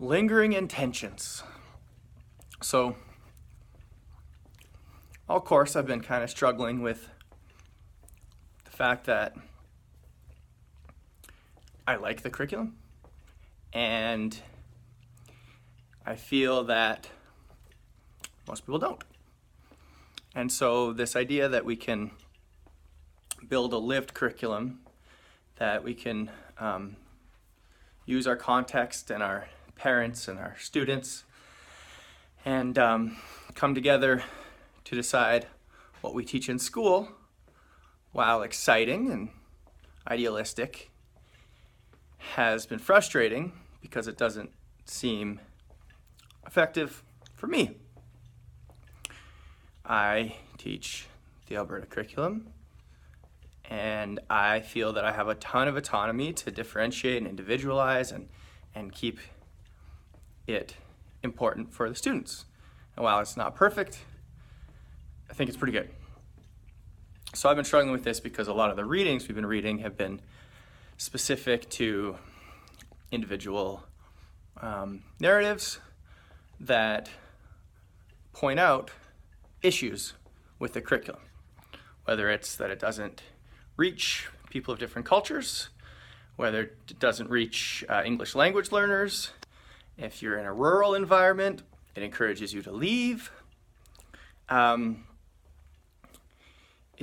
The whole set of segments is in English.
Lingering intentions. So, all course I've been kind of struggling with the fact that I like the curriculum and I feel that most people don't. And so this idea that we can build a lived curriculum, that we can use our context and our parents and our students and come together to decide what we teach in school, while exciting and idealistic, has been frustrating because it doesn't seem effective for me. I teach the Alberta curriculum, and I feel that I have a ton of autonomy to differentiate and individualize and keep it important for the students. And while it's not perfect, I think it's pretty good. So I've been struggling with this because a lot of the readings we've been reading have been specific to individual narratives that point out issues with the curriculum, whether it's that it doesn't reach people of different cultures, whether it doesn't reach English language learners. If you're in a rural environment, it encourages you to leave. It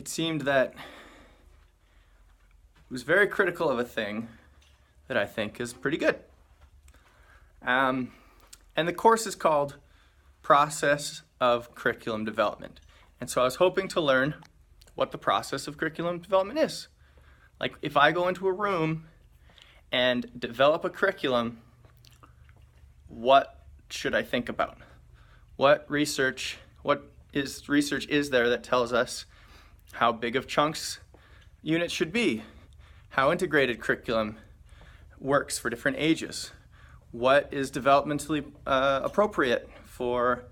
seemed that it was very critical of a thing that I think is pretty good. And the course is called Process of Curriculum Development. And so I was hoping to learn what the process of curriculum development is. Like, if I go into a room and develop a curriculum, what should I think about? What research is there that tells us how big of chunks units should be? How integrated curriculum works for different ages? What is developmentally appropriate for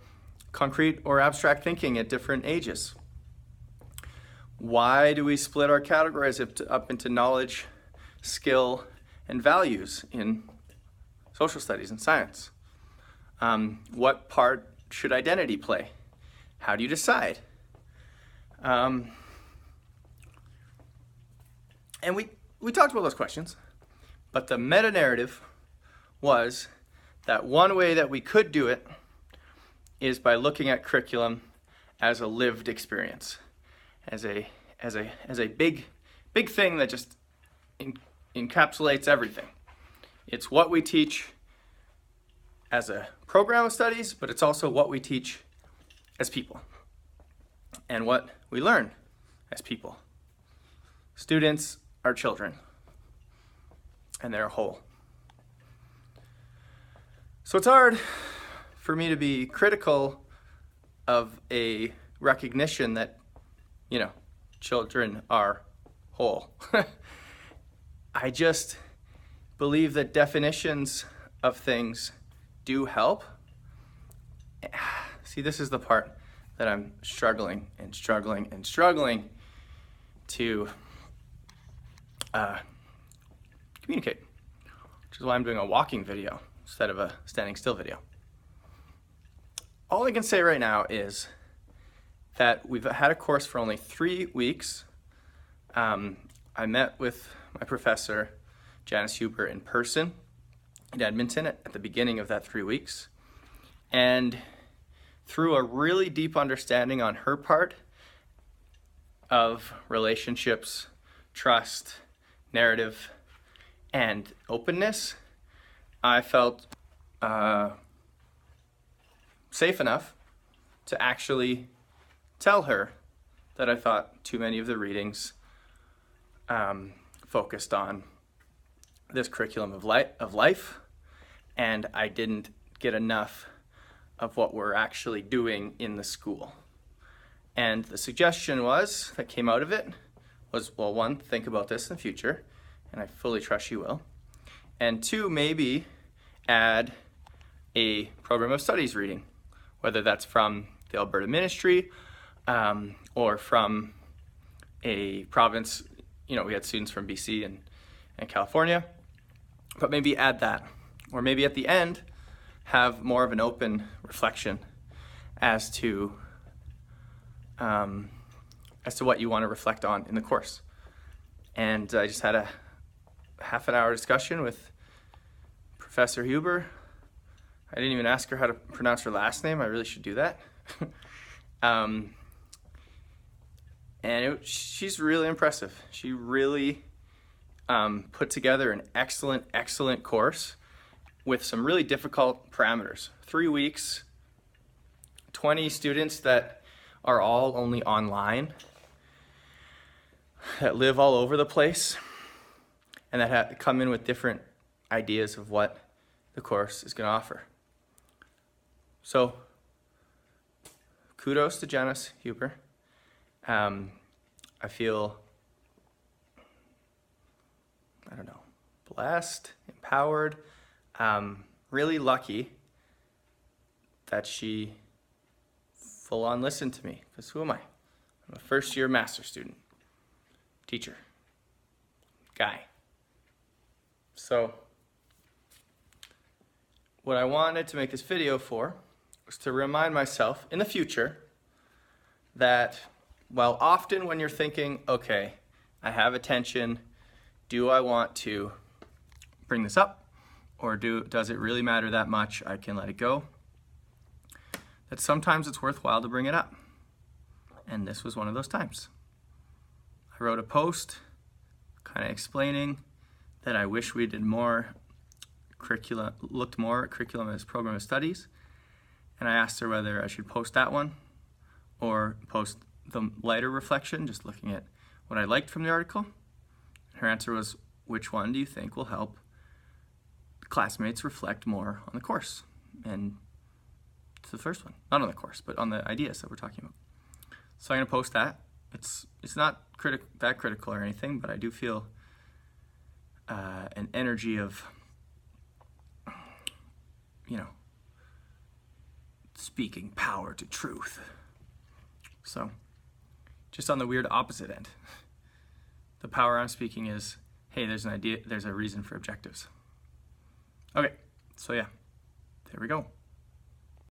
concrete or abstract thinking at different ages? Why do we split our categories up into knowledge, skill, and values in social studies and science? What part should identity play? How do you decide? And we talked about those questions, but the meta-narrative was that one way that we could do it is by looking at curriculum as a lived experience, as a big thing that just encapsulates everything. It's what we teach as a program of studies, but it's also what we teach as people and what we learn as people. Students are children, and they're a whole. So it's hard for me to be critical of a recognition that, children are whole. I just believe that definitions of things do help. See, this is the part that I'm struggling to communicate, which is why I'm doing a walking video instead of a standing still video. All I can say right now is that we've had a course for only 3 weeks. I met with my professor, Janice Huber, in person in Edmonton at the beginning of that 3 weeks. And through a really deep understanding on her part of relationships, trust, narrative, and openness, I felt safe enough to actually tell her that I thought too many of the readings focused on this curriculum of life, and I didn't get enough of what we're actually doing in the school. And the suggestion that came out of it was, well, 1, think about this in the future, and I fully trust you will. And 2, maybe add a program of studies reading, whether that's from the Alberta Ministry or from a province. We had students from BC and California, but maybe add that. Or maybe at the end, have more of an open reflection as to what you want to reflect on in the course. And I just had a half an hour discussion with Professor Huber. I didn't even ask her how to pronounce her last name. I really should do that. She's really impressive. She really put together an excellent course with some really difficult parameters. 3 weeks, 20 students that are all only online, that live all over the place, and that come in with different ideas of what the course is going to offer. So, kudos to Janice Huber. I feel, blessed, empowered, really lucky that she full on listened to me, because who am I? I'm a first-year master's student, teacher, guy. So what I wanted to make this video for was to remind myself in the future that while often when you're thinking, okay, I have attention, do I want to bring this up, or does it really matter that much I can let it go, that sometimes it's worthwhile to bring it up. And this was one of those times. I wrote a post kind of explaining that I wish we did more curriculum, looked more at curriculum as program of studies, and I asked her whether I should post that one or post the lighter reflection, just looking at what I liked from the article. Her answer was, which one do you think will help classmates reflect more on the course? And it's the first one, not on the course, but on the ideas that we're talking about. So I'm gonna post that. It's not that critical or anything, but I do feel an energy of, speaking power to truth. So, just on the weird opposite end. The power I'm speaking is, hey, there's an idea, there's a reason for objectives. Okay, so yeah, there we go.